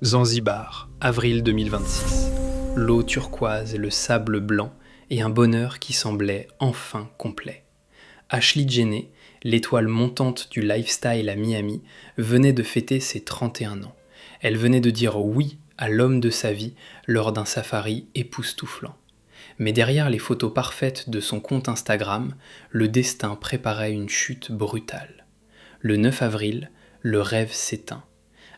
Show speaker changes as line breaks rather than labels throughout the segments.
Zanzibar, avril 2026. L'eau turquoise et le sable blanc et un bonheur qui semblait enfin complet. Ashley Jenner, l'étoile montante du lifestyle à Miami, venait de fêter ses 31 ans. Elle venait de dire oui à l'homme de sa vie lors d'un safari époustouflant. Mais derrière les photos parfaites de son compte Instagram, le destin préparait une chute brutale. Le 9 avril, le rêve s'éteint.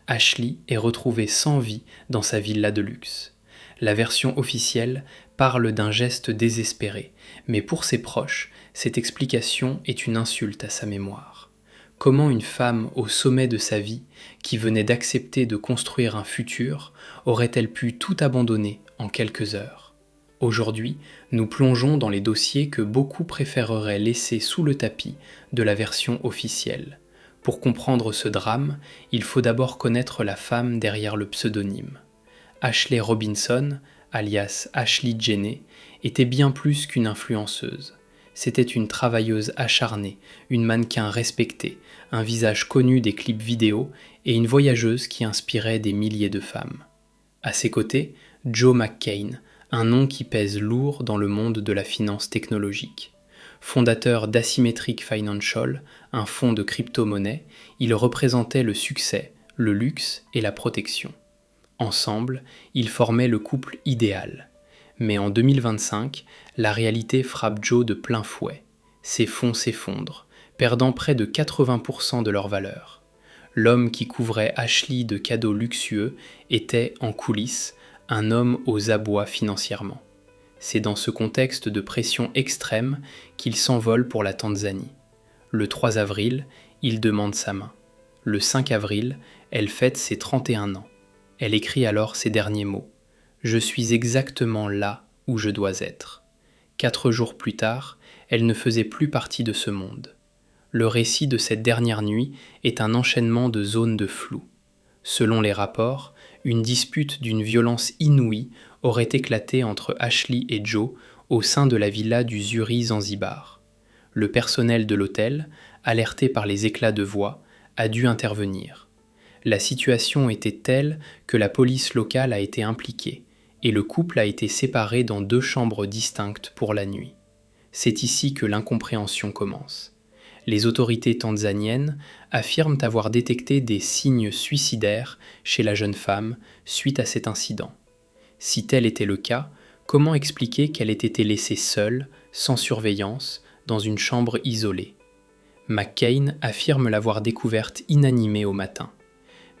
Ashley est retrouvée sans vie dans sa villa de luxe. La version officielle parle d'un geste désespéré, mais pour ses proches, cette explication est une insulte à sa mémoire. Comment une femme au sommet de sa vie, qui venait d'accepter de construire un futur, aurait-elle pu tout abandonner en quelques heures ? Aujourd'hui, nous plongeons dans les dossiers que beaucoup préféreraient laisser sous le tapis de la version officielle. Pour comprendre ce drame, il faut d'abord connaître la femme derrière le pseudonyme. Ashley Robinson, alias Ashley Jenner, était bien plus qu'une influenceuse. C'était une travailleuse acharnée, une mannequin respectée, un visage connu des clips vidéo et une voyageuse qui inspirait des milliers de femmes. À ses côtés, Joe McCain, un nom qui pèse lourd dans le monde de la finance technologique. Fondateur d'Asymmetric Financial, un fonds de crypto-monnaie, il représentait le succès, le luxe et la protection. Ensemble, ils formaient le couple idéal. Mais en 2025, la réalité frappe Joe de plein fouet. Ses fonds s'effondrent, perdant près de 80% de leur valeur. L'homme qui couvrait Ashley de cadeaux luxueux était, en coulisses, un homme aux abois financièrement. C'est dans ce contexte de pression extrême qu'il s'envole pour la Tanzanie. Le 3 avril, il demande sa main. Le 5 avril, elle fête ses 31 ans. Elle écrit alors ces derniers mots. « Je suis exactement là où je dois être ». 4 jours plus tard, elle ne faisait plus partie de ce monde. Le récit de cette dernière nuit est un enchaînement de zones de flou. Selon les rapports, une dispute d'une violence inouïe aurait éclaté entre Ashley et Joe au sein de la villa du Zuri Zanzibar. Le personnel de l'hôtel, alerté par les éclats de voix, a dû intervenir. La situation était telle que la police locale a été impliquée et le couple a été séparé dans 2 chambres distinctes pour la nuit. C'est ici que l'incompréhension commence. Les autorités tanzaniennes affirment avoir détecté des signes suicidaires chez la jeune femme suite à cet incident. Si tel était le cas, comment expliquer qu'elle ait été laissée seule, sans surveillance, dans une chambre isolée ? McCain affirme l'avoir découverte inanimée au matin.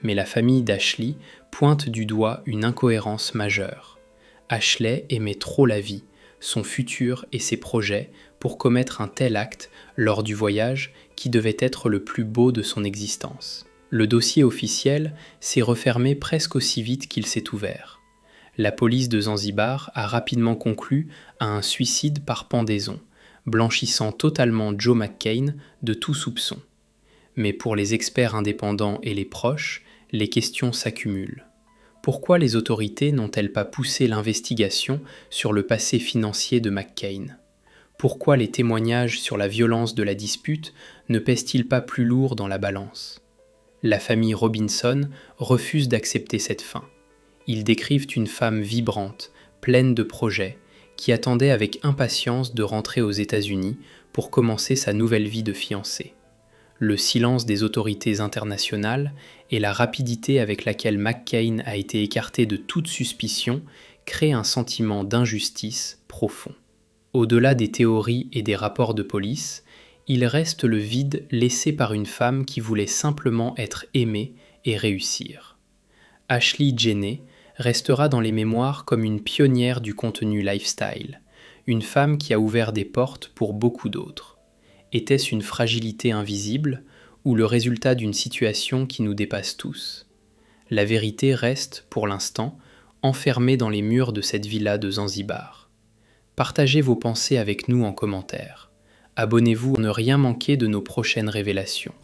Mais la famille d'Ashley pointe du doigt une incohérence majeure. Ashley aimait trop la vie, son futur et ses projets pour commettre un tel acte lors du voyage qui devait être le plus beau de son existence. Le dossier officiel s'est refermé presque aussi vite qu'il s'est ouvert. La police de Zanzibar a rapidement conclu à un suicide par pendaison, blanchissant totalement Joe McCain de tout soupçon. Mais pour les experts indépendants et les proches, les questions s'accumulent. Pourquoi les autorités n'ont-elles pas poussé l'investigation sur le passé financier de McCain ? Pourquoi les témoignages sur la violence de la dispute ne pèsent-ils pas plus lourd dans la balance ? La famille Robinson refuse d'accepter cette fin. Ils décrivent une femme vibrante, pleine de projets, qui attendait avec impatience de rentrer aux États-Unis pour commencer sa nouvelle vie de fiancée. Le silence des autorités internationales et la rapidité avec laquelle McCain a été écarté de toute suspicion créent un sentiment d'injustice profond. Au-delà des théories et des rapports de police, il reste le vide laissé par une femme qui voulait simplement être aimée et réussir. Ashley Jenner restera dans les mémoires comme une pionnière du contenu lifestyle, une femme qui a ouvert des portes pour beaucoup d'autres. Était-ce une fragilité invisible ou le résultat d'une situation qui nous dépasse tous ? La vérité reste, pour l'instant, enfermée dans les murs de cette villa de Zanzibar. Partagez vos pensées avec nous en commentaire. Abonnez-vous pour ne rien manquer de nos prochaines révélations.